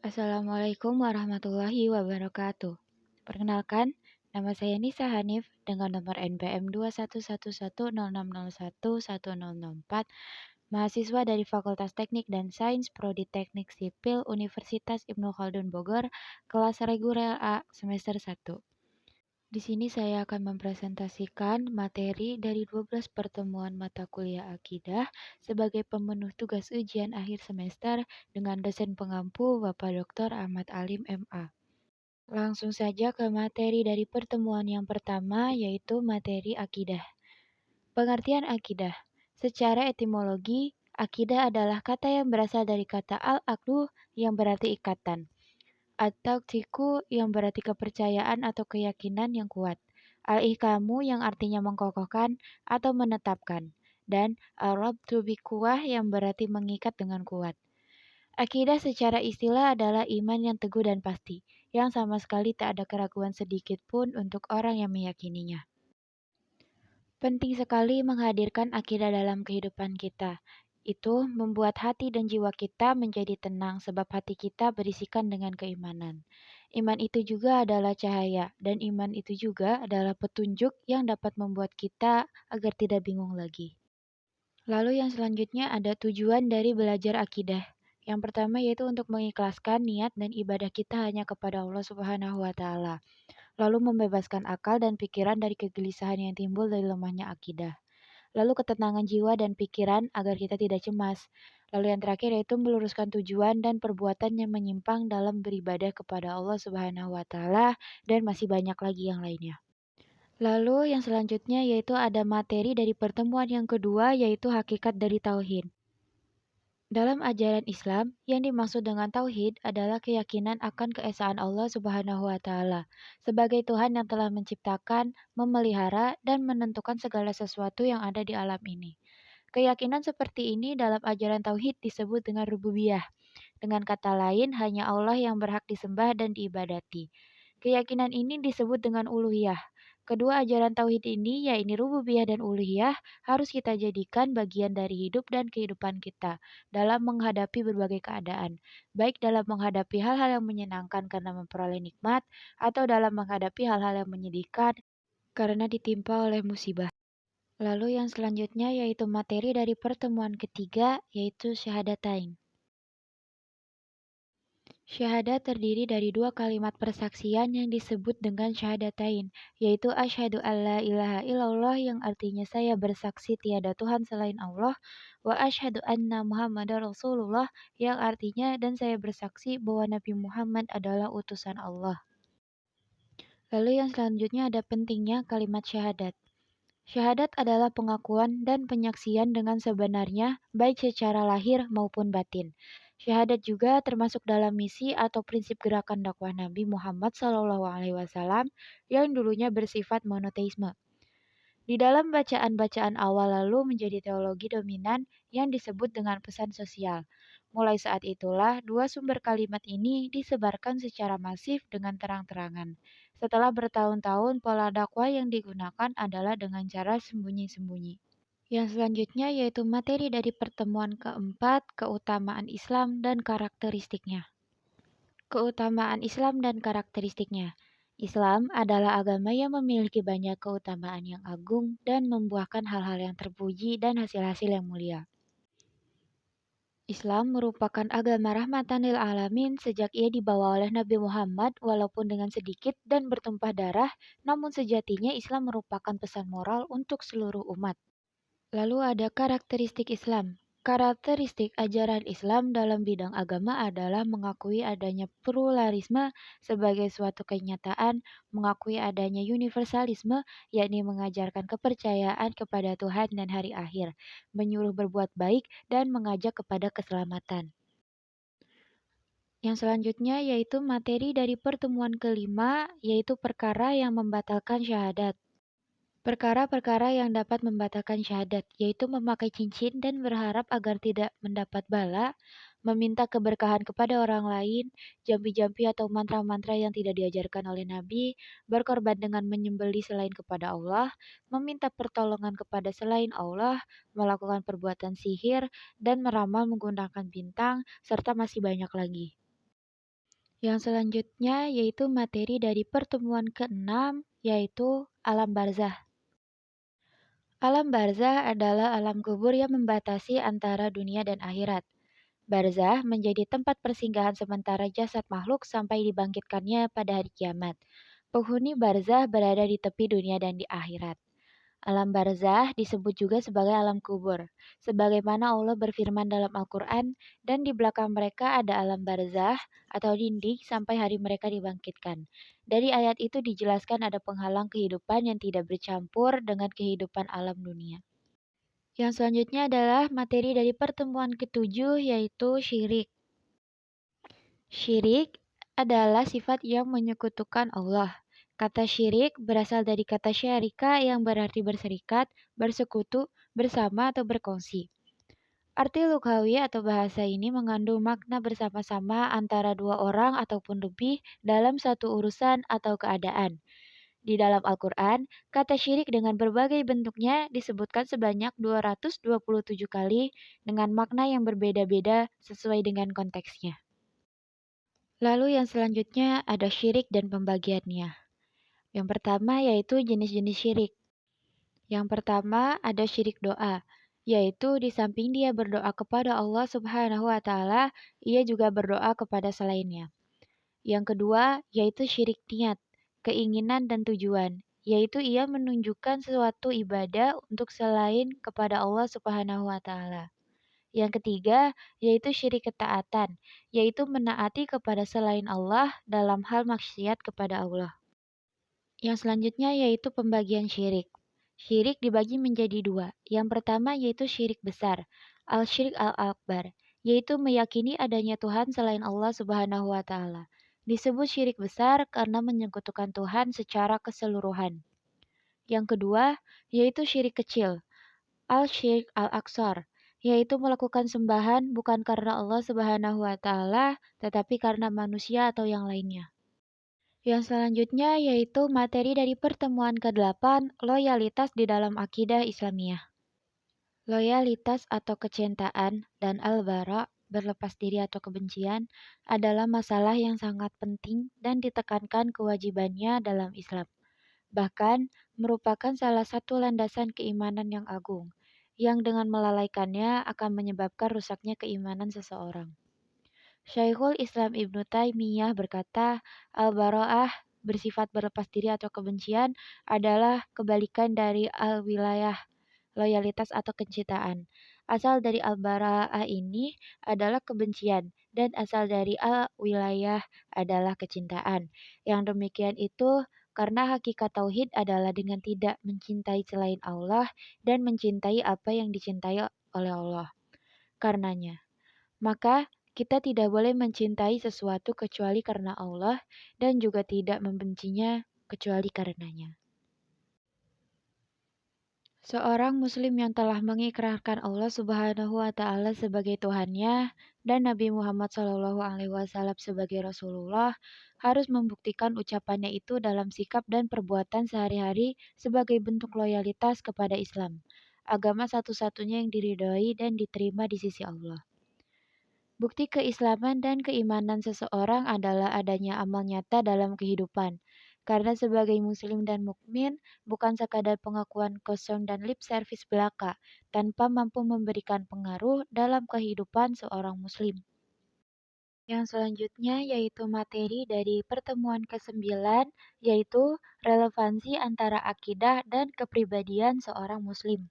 Assalamualaikum warahmatullahi wabarakatuh. Perkenalkan, nama saya Nisa Hanif dengan nomor NPM 211106011004, mahasiswa dari Fakultas Teknik dan Sains Prodi Teknik Sipil Universitas Ibnu Khaldun Bogor, kelas reguler A semester 1. Di sini saya akan mempresentasikan materi dari 12 pertemuan mata kuliah akidah sebagai pemenuh tugas ujian akhir semester dengan dosen pengampu Bapak Dr. Ahmad Alim MA. Langsung saja ke materi dari pertemuan yang pertama yaitu materi akidah. Pengertian akidah. Secara etimologi, akidah adalah kata yang berasal dari kata al-aqdu yang berarti ikatan, atau tiku yang berarti kepercayaan atau keyakinan yang kuat. Al-ihkamu yang artinya mengkokohkan atau menetapkan. Dan al-rabtu biquwah yang berarti mengikat dengan kuat. Akidah secara istilah adalah iman yang teguh dan pasti, yang sama sekali tak ada keraguan sedikit pun untuk orang yang meyakininya. Penting sekali menghadirkan akidah dalam kehidupan kita. Itu membuat hati dan jiwa kita menjadi tenang sebab hati kita berisikan dengan keimanan. Iman itu juga adalah cahaya dan iman itu juga adalah petunjuk yang dapat membuat kita agar tidak bingung lagi. Lalu yang selanjutnya ada tujuan dari belajar akidah. Yang pertama yaitu untuk mengikhlaskan niat dan ibadah kita hanya kepada Allah Subhanahu wa taala. Lalu membebaskan akal dan pikiran dari kegelisahan yang timbul dari lemahnya akidah. Lalu ketenangan jiwa dan pikiran agar kita tidak cemas. Lalu yang terakhir yaitu meluruskan tujuan dan perbuatan yang menyimpang dalam beribadah kepada Allah Subhanahu wa taala dan masih banyak lagi yang lainnya. Lalu yang selanjutnya yaitu ada materi dari pertemuan yang kedua yaitu hakikat dari tauhid. Dalam ajaran Islam, yang dimaksud dengan tauhid adalah keyakinan akan keesaan Allah Subhanahu wa taala sebagai Tuhan yang telah menciptakan, memelihara, dan menentukan segala sesuatu yang ada di alam ini. Keyakinan seperti ini dalam ajaran tauhid disebut dengan rububiyah. Dengan kata lain, hanya Allah yang berhak disembah dan diibadati. Keyakinan ini disebut dengan uluhiyah. Kedua ajaran tauhid ini, yaitu rububiyah dan uluhiyah, harus kita jadikan bagian dari hidup dan kehidupan kita dalam menghadapi berbagai keadaan, baik dalam menghadapi hal-hal yang menyenangkan karena memperoleh nikmat, atau dalam menghadapi hal-hal yang menyedihkan karena ditimpa oleh musibah. Lalu yang selanjutnya yaitu materi dari pertemuan ketiga, yaitu syahadatain. Syahadat terdiri dari dua kalimat persaksian yang disebut dengan syahadatain, yaitu asyhadu alla ilaha illallah yang artinya saya bersaksi tiada Tuhan selain Allah, wa asyhadu anna Muhammadar Rasulullah yang artinya dan saya bersaksi bahwa Nabi Muhammad adalah utusan Allah. Lalu yang selanjutnya ada pentingnya kalimat syahadat. Syahadat adalah pengakuan dan penyaksian dengan sebenarnya, baik secara lahir maupun batin. Syahadat juga termasuk dalam misi atau prinsip gerakan dakwah Nabi Muhammad SAW yang dulunya bersifat monoteisme. Di dalam bacaan-bacaan awal lalu menjadi teologi dominan yang disebut dengan pesan sosial. Mulai saat itulah dua sumber kalimat ini disebarkan secara masif dengan terang-terangan. Setelah bertahun-tahun, pola dakwah yang digunakan adalah dengan cara sembunyi-sembunyi. Yang selanjutnya yaitu materi dari pertemuan keempat, keutamaan Islam dan karakteristiknya. Keutamaan Islam dan karakteristiknya. Islam adalah agama yang memiliki banyak keutamaan yang agung dan membuahkan hal-hal yang terpuji dan hasil-hasil yang mulia. Islam merupakan agama rahmatan lil alamin sejak ia dibawa oleh Nabi Muhammad walaupun dengan sedikit dan bertumpah darah, namun sejatinya Islam merupakan pesan moral untuk seluruh umat. Lalu ada karakteristik Islam. Karakteristik ajaran Islam dalam bidang agama adalah mengakui adanya pluralisme sebagai suatu kenyataan, mengakui adanya universalisme, yakni mengajarkan kepercayaan kepada Tuhan dan hari akhir, menyuruh berbuat baik, dan mengajak kepada keselamatan. Yang selanjutnya yaitu materi dari pertemuan kelima, yaitu perkara yang membatalkan syahadat. Perkara-perkara yang dapat membatalkan syahadat, yaitu memakai cincin dan berharap agar tidak mendapat bala, meminta keberkahan kepada orang lain, jampi-jampi atau mantra-mantra yang tidak diajarkan oleh Nabi, berkorban dengan menyembelih selain kepada Allah, meminta pertolongan kepada selain Allah, melakukan perbuatan sihir, dan meramal menggunakan bintang, serta masih banyak lagi. Yang selanjutnya yaitu materi dari pertemuan keenam, yaitu alam barzah. Alam barzah adalah alam kubur yang membatasi antara dunia dan akhirat. Barzah menjadi tempat persinggahan sementara jasad makhluk sampai dibangkitkannya pada hari kiamat. Penghuni barzah berada di tepi dunia dan di akhirat. Alam barzah disebut juga sebagai alam kubur, sebagaimana Allah berfirman dalam Al-Quran, dan di belakang mereka ada alam barzah atau dinding sampai hari mereka dibangkitkan. Dari ayat itu dijelaskan ada penghalang kehidupan yang tidak bercampur dengan kehidupan alam dunia. Yang selanjutnya adalah materi dari pertemuan ketujuh, yaitu syirik. Syirik adalah sifat yang menyekutukan Allah. Kata syirik berasal dari kata syarika yang berarti berserikat, bersekutu, bersama atau berkongsi. Arti lugawi atau bahasa ini mengandung makna bersama-sama antara dua orang ataupun lebih dalam satu urusan atau keadaan. Di dalam Al-Quran, kata syirik dengan berbagai bentuknya disebutkan sebanyak 227 kali dengan makna yang berbeda-beda sesuai dengan konteksnya. Lalu yang selanjutnya ada syirik dan pembagiannya. Yang pertama yaitu jenis-jenis syirik. Yang pertama ada syirik doa, yaitu di samping dia berdoa kepada Allah Subhanahu wa taala, ia juga berdoa kepada selainnya. Yang kedua yaitu syirik niat, keinginan dan tujuan, yaitu ia menunjukkan suatu ibadah untuk selain kepada Allah Subhanahu wa taala. Yang ketiga yaitu syirik ketaatan, yaitu menaati kepada selain Allah dalam hal maksiat kepada Allah. Yang selanjutnya yaitu pembagian syirik. Syirik dibagi menjadi dua. Yang pertama yaitu syirik besar, al-syirik al-akbar, yaitu meyakini adanya Tuhan selain Allah Subhanahu wa taala. Disebut syirik besar karena menyekutukan Tuhan secara keseluruhan. Yang kedua yaitu syirik kecil, al-syirik al-aksar, yaitu melakukan sembahan bukan karena Allah Subhanahu wa taala, tetapi karena manusia atau yang lainnya. Yang selanjutnya yaitu materi dari pertemuan ke-8, loyalitas di dalam akidah Islamiyah. Loyalitas atau kecintaan dan al-bara, berlepas diri atau kebencian, adalah masalah yang sangat penting dan ditekankan kewajibannya dalam Islam. Bahkan merupakan salah satu landasan keimanan yang agung, yang dengan melalaikannya akan menyebabkan rusaknya keimanan seseorang. Syekhul Islam Ibnu Taimiyah berkata, al-bara'ah bersifat berlepas diri atau kebencian adalah kebalikan dari al-wilayah, loyalitas atau kecintaan. Asal dari al-bara'ah ini adalah kebencian dan asal dari al-wilayah adalah kecintaan. Yang demikian itu karena hakikat tauhid adalah dengan tidak mencintai selain Allah dan mencintai apa yang dicintai oleh Allah. Karenanya, maka kita tidak boleh mencintai sesuatu kecuali karena Allah dan juga tidak membencinya kecuali karenanya. Seorang muslim yang telah mengikrarkan Allah Subhanahu wa taala sebagai Tuhannya dan Nabi Muhammad SAW sebagai Rasulullah harus membuktikan ucapannya itu dalam sikap dan perbuatan sehari-hari sebagai bentuk loyalitas kepada Islam, agama satu-satunya yang diridhoi dan diterima di sisi Allah. Bukti keislaman dan keimanan seseorang adalah adanya amal nyata dalam kehidupan. Karena sebagai muslim dan mukmin bukan sekadar pengakuan kosong dan lip service belaka, tanpa mampu memberikan pengaruh dalam kehidupan seorang muslim. Yang selanjutnya yaitu materi dari pertemuan ke-9, yaitu relevansi antara akidah dan kepribadian seorang muslim.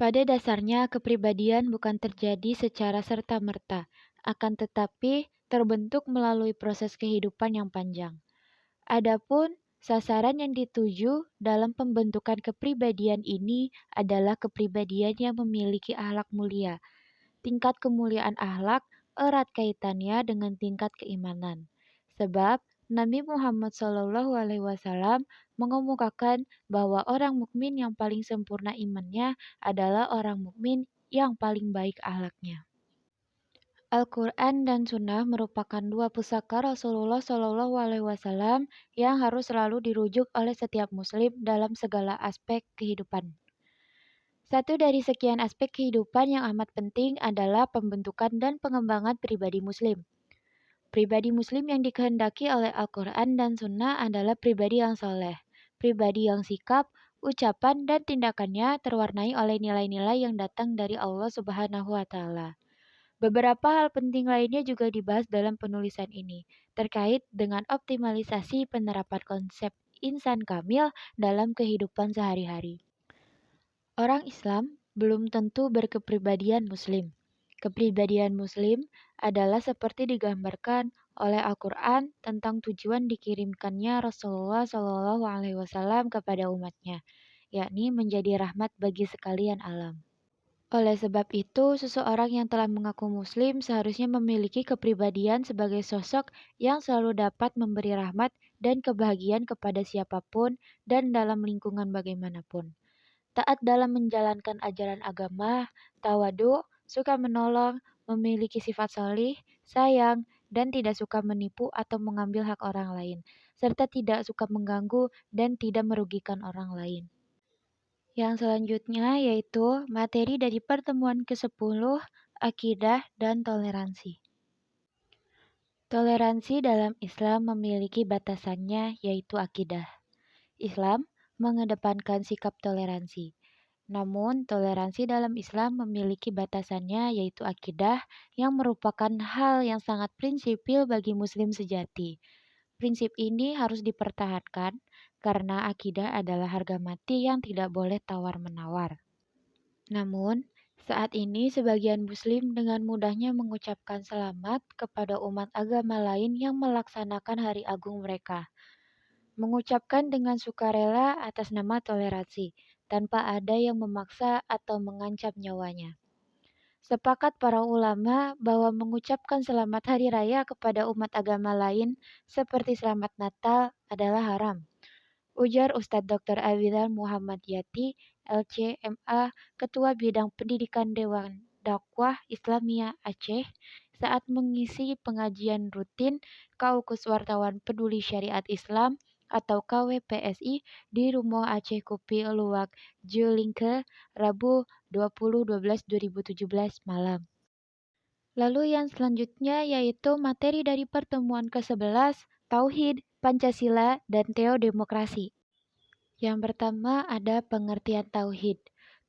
Pada dasarnya, kepribadian bukan terjadi secara serta-merta, akan tetapi terbentuk melalui proses kehidupan yang panjang. Adapun sasaran yang dituju dalam pembentukan kepribadian ini adalah kepribadian yang memiliki akhlak mulia. Tingkat kemuliaan akhlak erat kaitannya dengan tingkat keimanan. Sebab Nabi Muhammad SAW mengemukakan bahwa orang mukmin yang paling sempurna imannya adalah orang mukmin yang paling baik akhlaknya. Al-Quran dan Sunnah merupakan dua pusaka Rasulullah SAW yang harus selalu dirujuk oleh setiap muslim dalam segala aspek kehidupan. Satu dari sekian aspek kehidupan yang amat penting adalah pembentukan dan pengembangan pribadi muslim. Pribadi Muslim yang dikehendaki oleh Al-Quran dan Sunnah adalah pribadi yang soleh, pribadi yang sikap, ucapan, dan tindakannya terwarnai oleh nilai-nilai yang datang dari Allah Subhanahu wa Ta'ala. Beberapa hal penting lainnya juga dibahas dalam penulisan ini, terkait dengan optimalisasi penerapan konsep insan kamil dalam kehidupan sehari-hari. Orang Islam belum tentu berkepribadian Muslim. Kepribadian Muslim adalah seperti digambarkan oleh Al-Quran tentang tujuan dikirimkannya Rasulullah Shallallahu Alaihi Wasallam kepada umatnya, yakni menjadi rahmat bagi sekalian alam. Oleh sebab itu, seseorang yang telah mengaku Muslim seharusnya memiliki kepribadian sebagai sosok yang selalu dapat memberi rahmat dan kebahagiaan kepada siapapun dan dalam lingkungan bagaimanapun. Taat dalam menjalankan ajaran agama, tawadu, suka menolong, memiliki sifat solih, sayang, dan tidak suka menipu atau mengambil hak orang lain, serta tidak suka mengganggu dan tidak merugikan orang lain. Yang selanjutnya yaitu materi dari pertemuan ke-10, akidah dan toleransi. Toleransi dalam Islam memiliki batasannya yaitu akidah. Islam mengedepankan sikap toleransi. Namun, toleransi dalam Islam memiliki batasannya yaitu akidah yang merupakan hal yang sangat prinsipil bagi muslim sejati. Prinsip ini harus dipertahankan karena akidah adalah harga mati yang tidak boleh tawar-menawar. Namun, saat ini sebagian muslim dengan mudahnya mengucapkan selamat kepada umat agama lain yang melaksanakan hari agung mereka. Mengucapkan dengan sukarela atas nama toleransi, tanpa ada yang memaksa atau mengancam nyawanya. Sepakat para ulama bahwa mengucapkan selamat hari raya kepada umat agama lain seperti selamat Natal adalah haram. Ujar Ustadz Dr. Abidal Muhammad Yati, LCMA, Ketua Bidang Pendidikan Dewan Dakwah Islamiyah Aceh, saat mengisi pengajian rutin Kaukus Wartawan Peduli Syariat Islam atau KWPSI di Rumah Aceh Kopi Luwak Julingke, Rabu 20.12.2017 malam. Lalu yang selanjutnya yaitu materi dari pertemuan ke-11, Tauhid, Pancasila, dan Teodemokrasi. Yang pertama ada pengertian Tauhid.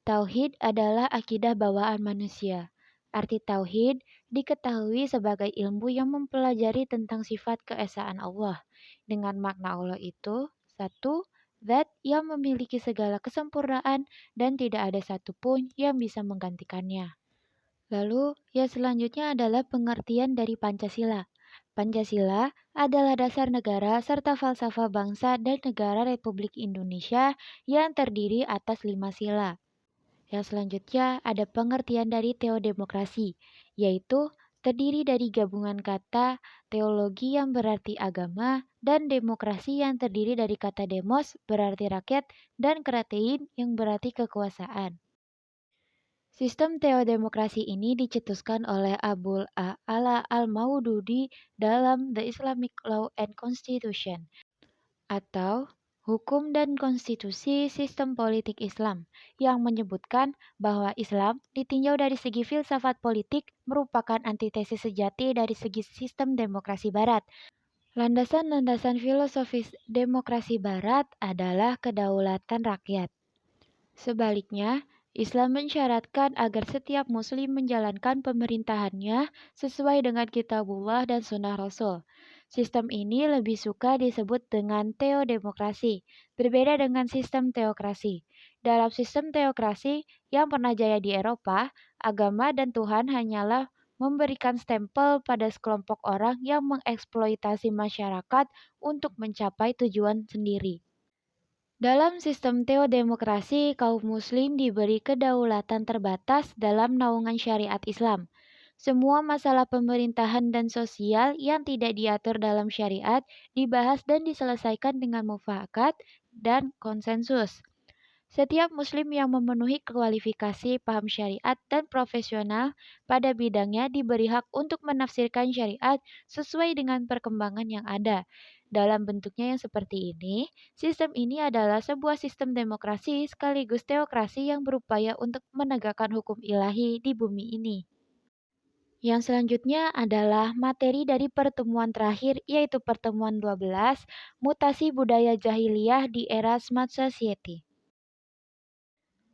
Tauhid adalah akidah bawaan manusia. Arti Tauhid diketahui sebagai ilmu yang mempelajari tentang sifat keesaan Allah. Dengan makna Allah itu, satu, zat yang memiliki segala kesempurnaan dan tidak ada satupun yang bisa menggantikannya. Lalu, yang selanjutnya adalah pengertian dari Pancasila. Pancasila adalah dasar negara serta falsafah bangsa dan negara Republik Indonesia yang terdiri atas 5 sila. Yang selanjutnya ada pengertian dari teodemokrasi, yaitu terdiri dari gabungan kata teologi yang berarti agama dan demokrasi yang terdiri dari kata demos berarti rakyat dan kratein yang berarti kekuasaan. Sistem teodemokrasi ini dicetuskan oleh Abul A'la al-Maududi dalam The Islamic Law and Constitution atau Hukum dan Konstitusi Sistem Politik Islam yang menyebutkan bahwa Islam ditinjau dari segi filsafat politik merupakan antitesis sejati dari segi sistem demokrasi barat. Landasan-landasan filosofis demokrasi barat adalah kedaulatan rakyat. Sebaliknya, Islam mensyaratkan agar setiap muslim menjalankan pemerintahannya sesuai dengan kitabullah dan sunnah Rasul. Sistem ini lebih suka disebut dengan teodemokrasi, berbeda dengan sistem teokrasi. Dalam sistem teokrasi yang pernah jaya di Eropa, agama dan Tuhan hanyalah memberikan stempel pada sekelompok orang yang mengeksploitasi masyarakat untuk mencapai tujuan sendiri. Dalam sistem teodemokrasi, kaum muslim diberi kedaulatan terbatas dalam naungan syariat Islam. Semua masalah pemerintahan dan sosial yang tidak diatur dalam syariat dibahas dan diselesaikan dengan mufakat dan konsensus. Setiap muslim yang memenuhi kualifikasi paham syariat dan profesional pada bidangnya diberi hak untuk menafsirkan syariat sesuai dengan perkembangan yang ada. Dalam bentuknya yang seperti ini, sistem ini adalah sebuah sistem demokrasi sekaligus teokrasi yang berupaya untuk menegakkan hukum ilahi di bumi ini. Yang selanjutnya adalah materi dari pertemuan terakhir, yaitu pertemuan 12, mutasi budaya jahiliyah di era Smart Society.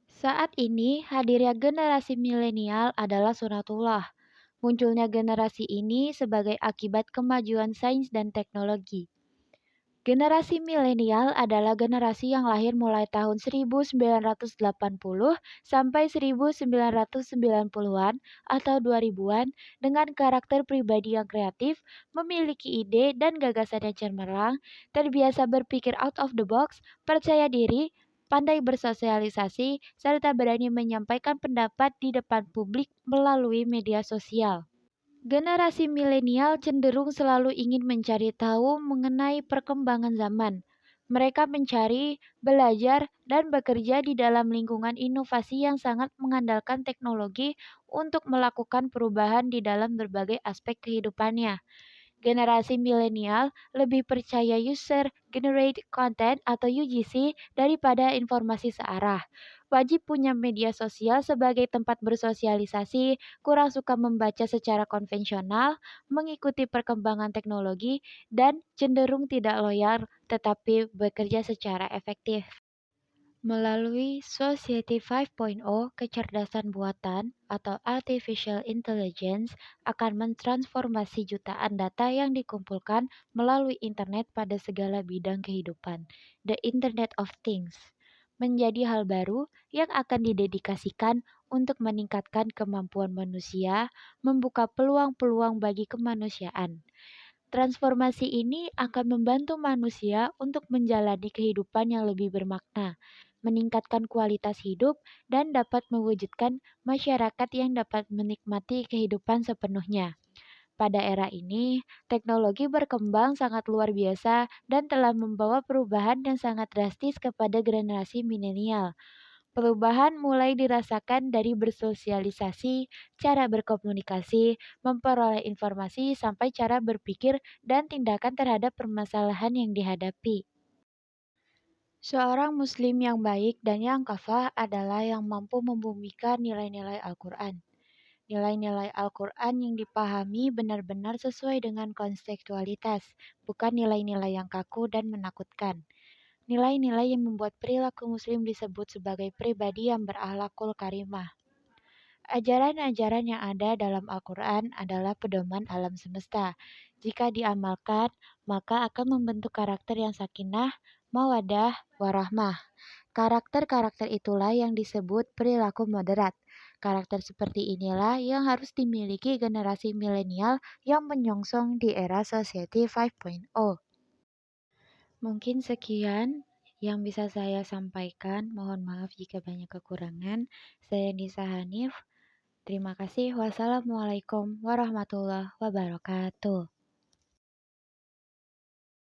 Saat ini, hadirnya generasi milenial adalah sunatullah. Munculnya generasi ini sebagai akibat kemajuan sains dan teknologi. Generasi milenial adalah generasi yang lahir mulai tahun 1980 sampai 1990-an atau 2000-an dengan karakter pribadi yang kreatif, memiliki ide dan gagasan yang cemerlang, terbiasa berpikir out of the box, percaya diri, pandai bersosialisasi, serta berani menyampaikan pendapat di depan publik melalui media sosial. Generasi milenial cenderung selalu ingin mencari tahu mengenai perkembangan zaman. Mereka mencari, belajar, dan bekerja di dalam lingkungan inovasi yang sangat mengandalkan teknologi untuk melakukan perubahan di dalam berbagai aspek kehidupannya. Generasi milenial lebih percaya user generated content atau UGC daripada informasi searah. Wajib punya media sosial sebagai tempat bersosialisasi, kurang suka membaca secara konvensional, mengikuti perkembangan teknologi, dan cenderung tidak loyal tetapi bekerja secara efektif. Melalui Society 5.0, kecerdasan buatan atau artificial intelligence akan mentransformasi jutaan data yang dikumpulkan melalui internet pada segala bidang kehidupan. The Internet of Things menjadi hal baru yang akan didedikasikan untuk meningkatkan kemampuan manusia, membuka peluang-peluang bagi kemanusiaan. Transformasi ini akan membantu manusia untuk menjalani kehidupan yang lebih bermakna, meningkatkan kualitas hidup, dan dapat mewujudkan masyarakat yang dapat menikmati kehidupan sepenuhnya. Pada era ini, teknologi berkembang sangat luar biasa dan telah membawa perubahan yang sangat drastis kepada generasi milenial. Perubahan mulai dirasakan dari bersosialisasi, cara berkomunikasi, memperoleh informasi, sampai cara berpikir dan tindakan terhadap permasalahan yang dihadapi. Seorang Muslim yang baik dan yang kafah adalah yang mampu membumikan nilai-nilai Al-Quran. Nilai-nilai Al-Quran yang dipahami benar-benar sesuai dengan kontekstualitas, bukan nilai-nilai yang kaku dan menakutkan. Nilai-nilai yang membuat perilaku Muslim disebut sebagai pribadi yang berakhlakul karimah. Ajaran-ajaran yang ada dalam Al-Quran adalah pedoman alam semesta. Jika diamalkan, maka akan membentuk karakter yang sakinah, mawadah, warahmah. Karakter-karakter itulah yang disebut perilaku moderat. Karakter seperti inilah yang harus dimiliki generasi milenial yang menyongsong di era Society 5.0. Mungkin sekian yang bisa saya sampaikan. Mohon maaf jika banyak kekurangan. Saya Nisa Hanif. Terima kasih. Wassalamualaikum warahmatullahi wabarakatuh.